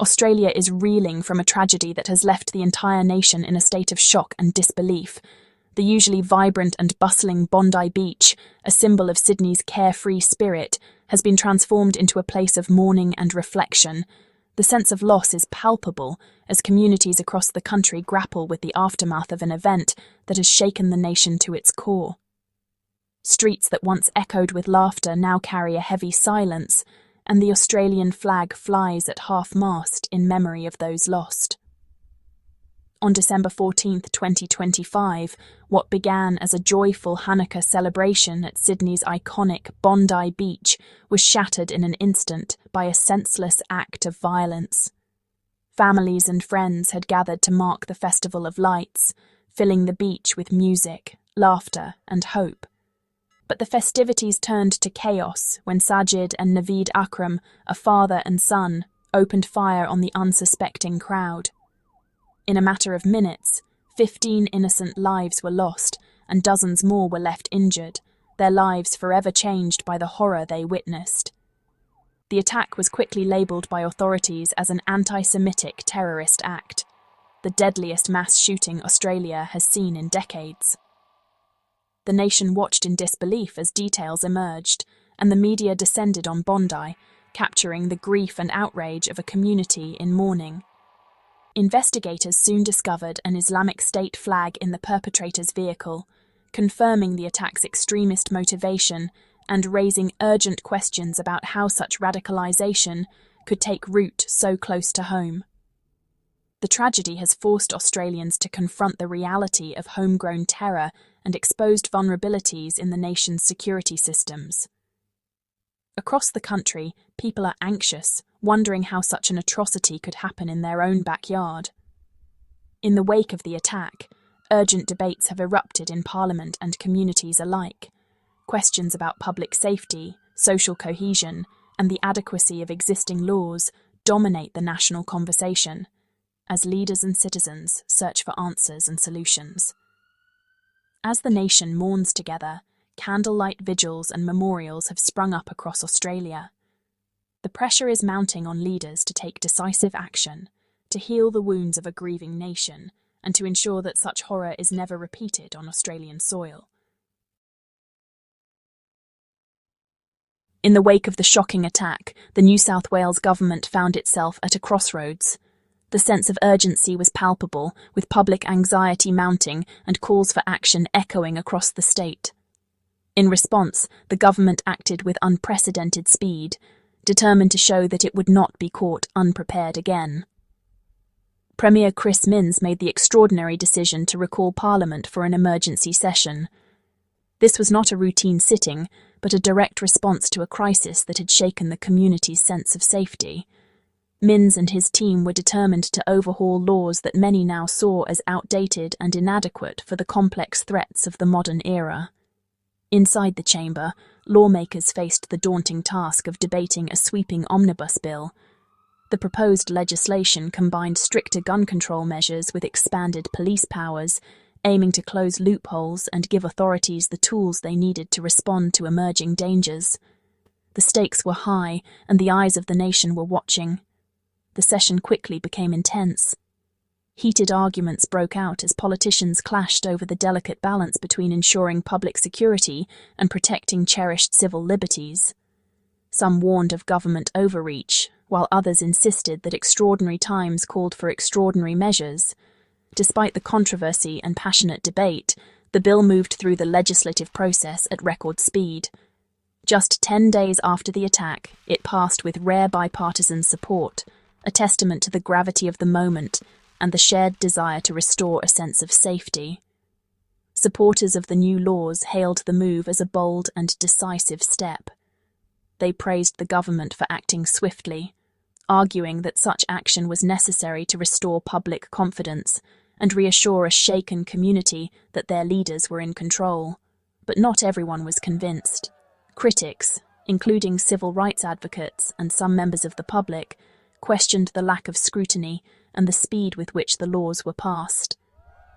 Australia is reeling from a tragedy that has left the entire nation in a state of shock and disbelief. The usually vibrant and bustling Bondi Beach, a symbol of Sydney's carefree spirit, has been transformed into a place of mourning and reflection. The sense of loss is palpable as communities across the country grapple with the aftermath of an event that has shaken the nation to its core. Streets that once echoed with laughter now carry a heavy silence, and the Australian flag flies at half-mast in memory of those lost. On December 14, 2025, what began as a joyful Hanukkah celebration at Sydney's iconic Bondi Beach was shattered in an instant by a senseless act of violence. Families and friends had gathered to mark the Festival of Lights, filling the beach with music, laughter, and hope. But the festivities turned to chaos when Sajid and Naveed Akram, a father and son, opened fire on the unsuspecting crowd. In a matter of minutes, 15 innocent lives were lost and dozens more were left injured, their lives forever changed by the horror they witnessed. The attack was quickly labelled by authorities as an antisemitic terrorist act, the deadliest mass shooting Australia has seen in decades. The nation watched in disbelief as details emerged, and the media descended on Bondi, capturing the grief and outrage of a community in mourning. Investigators soon discovered an Islamic State flag in the perpetrator's vehicle, confirming the attack's extremist motivation and raising urgent questions about how such radicalization could take root so close to home. The tragedy has forced Australians to confront the reality of homegrown terror and exposed vulnerabilities in the nation's security systems. Across the country, people are anxious, wondering how such an atrocity could happen in their own backyard. In the wake of the attack, urgent debates have erupted in Parliament and communities alike. Questions about public safety, social cohesion, and the adequacy of existing laws dominate the national conversation, as leaders and citizens search for answers and solutions. As the nation mourns together, candlelight vigils and memorials have sprung up across Australia. The pressure is mounting on leaders to take decisive action, to heal the wounds of a grieving nation, and to ensure that such horror is never repeated on Australian soil. In the wake of the shocking attack, the New South Wales government found itself at a crossroads. The sense of urgency was palpable, with public anxiety mounting and calls for action echoing across the state. In response, the government acted with unprecedented speed, determined to show that it would not be caught unprepared again. Premier Chris Minns made the extraordinary decision to recall Parliament for an emergency session. This was not a routine sitting, but a direct response to a crisis that had shaken the community's sense of safety. Minns and his team were determined to overhaul laws that many now saw as outdated and inadequate for the complex threats of the modern era. Inside the chamber, lawmakers faced the daunting task of debating a sweeping omnibus bill. The proposed legislation combined stricter gun control measures with expanded police powers, aiming to close loopholes and give authorities the tools they needed to respond to emerging dangers. The stakes were high, and the eyes of the nation were watching. The session quickly became intense. Heated arguments broke out as politicians clashed over the delicate balance between ensuring public security and protecting cherished civil liberties. Some warned of government overreach, while others insisted that extraordinary times called for extraordinary measures. Despite the controversy and passionate debate, the bill moved through the legislative process at record speed. Just 10 days after the attack, it passed with rare bipartisan support, a testament to the gravity of the moment and the shared desire to restore a sense of safety. Supporters of the new laws hailed the move as a bold and decisive step. They praised the government for acting swiftly, arguing that such action was necessary to restore public confidence and reassure a shaken community that their leaders were in control. But not everyone was convinced. Critics, including civil rights advocates and some members of the public, questioned the lack of scrutiny and the speed with which the laws were passed.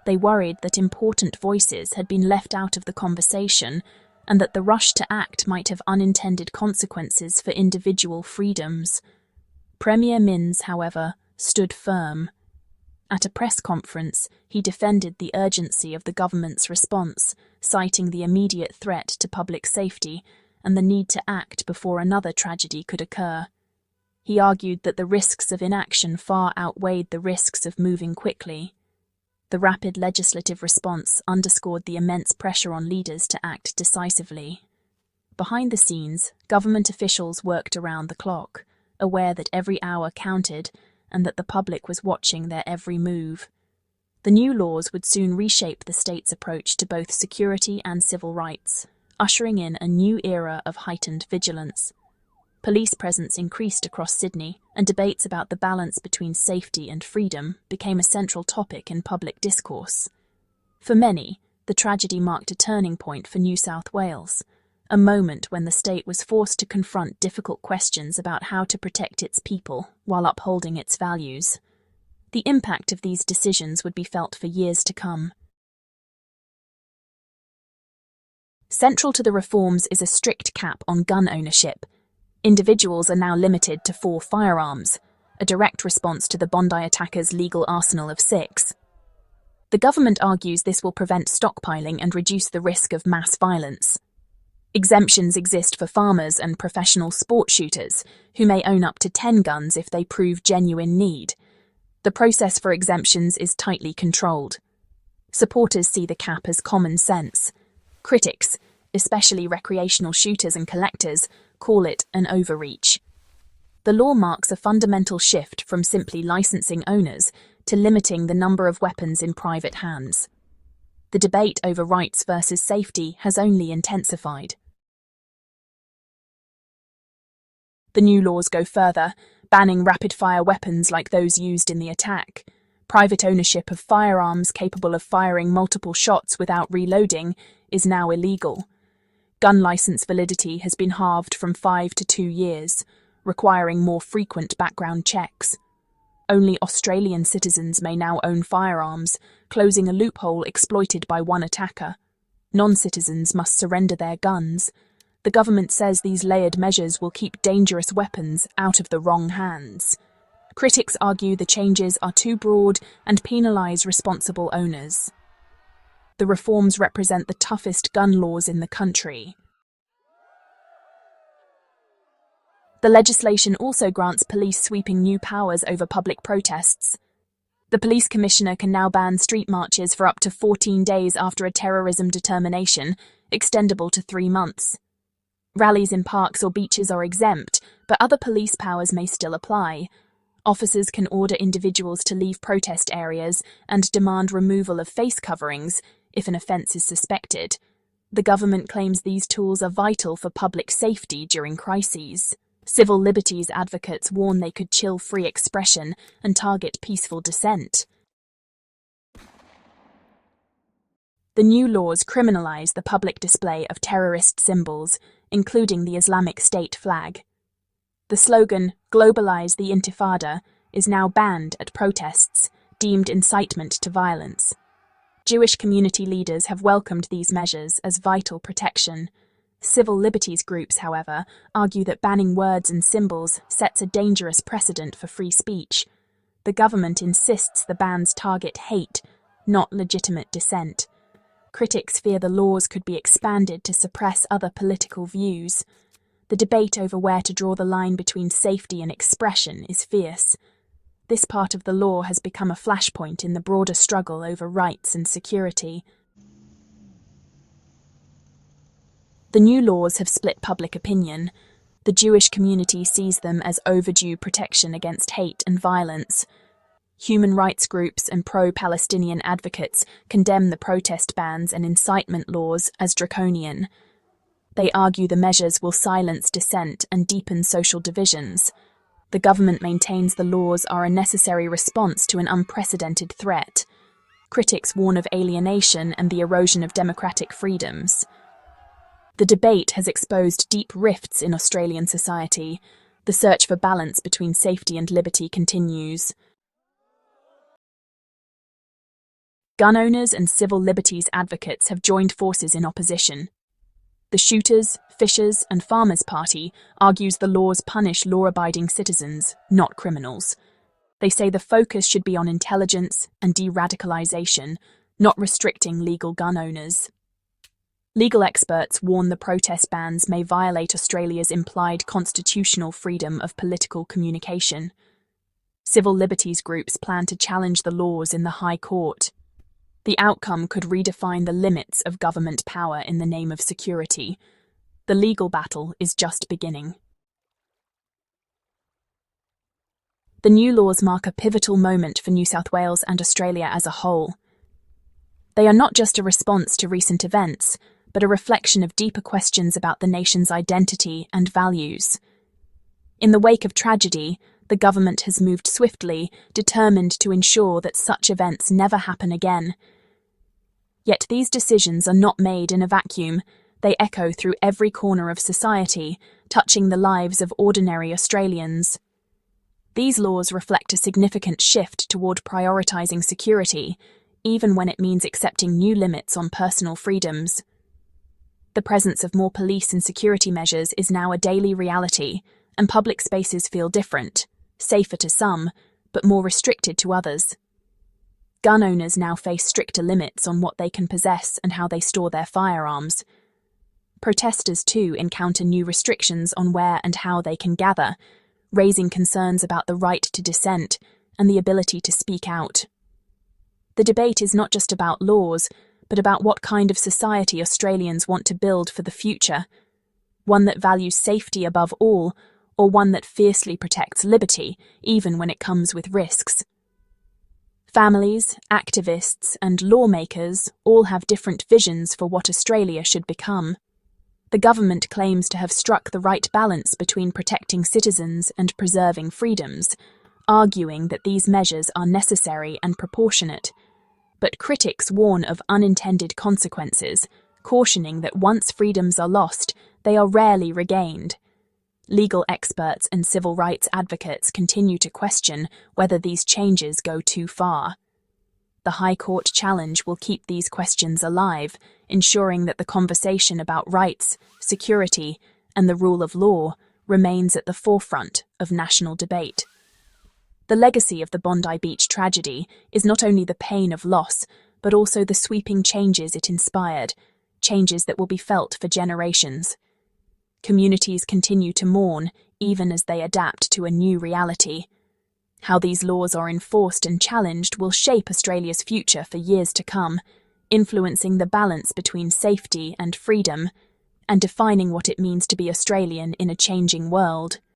They worried that important voices had been left out of the conversation and that the rush to act might have unintended consequences for individual freedoms. Premier Minns, however, stood firm. At a press conference, he defended the urgency of the government's response, citing the immediate threat to public safety and the need to act before another tragedy could occur. He argued that the risks of inaction far outweighed the risks of moving quickly. The rapid legislative response underscored the immense pressure on leaders to act decisively. Behind the scenes, government officials worked around the clock, aware that every hour counted and that the public was watching their every move. The new laws would soon reshape the state's approach to both security and civil rights, ushering in a new era of heightened vigilance. Police presence increased across Sydney, and debates about the balance between safety and freedom became a central topic in public discourse. For many, the tragedy marked a turning point for New South Wales, a moment when the state was forced to confront difficult questions about how to protect its people while upholding its values. The impact of these decisions would be felt for years to come. Central to the reforms is a strict cap on gun ownership. Individuals are now limited to 4 firearms, a direct response to the Bondi attackers' legal arsenal of 6. The government argues this will prevent stockpiling and reduce the risk of mass violence. Exemptions exist for farmers and professional sport shooters, who may own up to 10 guns if they prove genuine need. The process for exemptions is tightly controlled. Supporters see the cap as common sense. Critics, especially recreational shooters and collectors, call it an overreach. The law marks a fundamental shift from simply licensing owners to limiting the number of weapons in private hands. The debate over rights versus safety has only intensified. The new laws go further, banning rapid-fire weapons like those used in the attack. Private ownership of firearms capable of firing multiple shots without reloading is now illegal. Gun license validity has been halved from 5 to 2 years, requiring more frequent background checks. Only Australian citizens may now own firearms, closing a loophole exploited by one attacker. Non-citizens must surrender their guns. The government says these layered measures will keep dangerous weapons out of the wrong hands. Critics argue the changes are too broad and penalise responsible owners. The reforms represent the toughest gun laws in the country. The legislation also grants police sweeping new powers over public protests. The police commissioner can now ban street marches for up to 14 days after a terrorism determination, extendable to 3 months. Rallies in parks or beaches are exempt, but other police powers may still apply. Officers can order individuals to leave protest areas and demand removal of face coverings if an offence is suspected. The government claims these tools are vital for public safety during crises. Civil liberties advocates warn they could chill free expression and target peaceful dissent. The new laws criminalise the public display of terrorist symbols, including the Islamic State flag. The slogan, "Globalise the Intifada," is now banned at protests, deemed incitement to violence. Jewish community leaders have welcomed these measures as vital protection. Civil liberties groups, however, argue that banning words and symbols sets a dangerous precedent for free speech. The government insists the bans target hate, not legitimate dissent. Critics fear the laws could be expanded to suppress other political views. The debate over where to draw the line between safety and expression is fierce. This part of the law has become a flashpoint in the broader struggle over rights and security. The new laws have split public opinion. The Jewish community sees them as overdue protection against hate and violence. Human rights groups and pro-Palestinian advocates condemn the protest bans and incitement laws as draconian. They argue the measures will silence dissent and deepen social divisions. The government maintains the laws are a necessary response to an unprecedented threat. Critics warn of alienation and the erosion of democratic freedoms. The debate has exposed deep rifts in Australian society. The search for balance between safety and liberty continues. Gun owners and civil liberties advocates have joined forces in opposition. The Shooters, Fishers and Farmers Party argues the laws punish law-abiding citizens, not criminals. They say the focus should be on intelligence and de-radicalization, not restricting legal gun owners. Legal experts warn the protest bans may violate Australia's implied constitutional freedom of political communication. Civil liberties groups plan to challenge the laws in the High Court. The outcome could redefine the limits of government power in the name of security. The legal battle is just beginning. The new laws mark a pivotal moment for New South Wales and Australia as a whole. They are not just a response to recent events, but a reflection of deeper questions about the nation's identity and values. In the wake of tragedy, the government has moved swiftly, determined to ensure that such events never happen again. Yet these decisions are not made in a vacuum. They echo through every corner of society, touching the lives of ordinary Australians. These laws reflect a significant shift toward prioritising security, even when it means accepting new limits on personal freedoms. The presence of more police and security measures is now a daily reality, and public spaces feel different, safer to some, but more restricted to others. Gun owners now face stricter limits on what they can possess and how they store their firearms. Protesters, too, encounter new restrictions on where and how they can gather, raising concerns about the right to dissent and the ability to speak out. The debate is not just about laws, but about what kind of society Australians want to build for the future. One that values safety above all, or one that fiercely protects liberty, even when it comes with risks. Families, activists, and lawmakers all have different visions for what Australia should become. The government claims to have struck the right balance between protecting citizens and preserving freedoms, arguing that these measures are necessary and proportionate. But critics warn of unintended consequences, cautioning that once freedoms are lost, they are rarely regained. Legal experts and civil rights advocates continue to question whether these changes go too far. The High Court challenge will keep these questions alive, ensuring that the conversation about rights, security, and the rule of law remains at the forefront of national debate. The legacy of the Bondi Beach tragedy is not only the pain of loss, but also the sweeping changes it inspired, changes that will be felt for generations. Communities continue to mourn, even as they adapt to a new reality. How these laws are enforced and challenged will shape Australia's future for years to come, influencing the balance between safety and freedom, and defining what it means to be Australian in a changing world.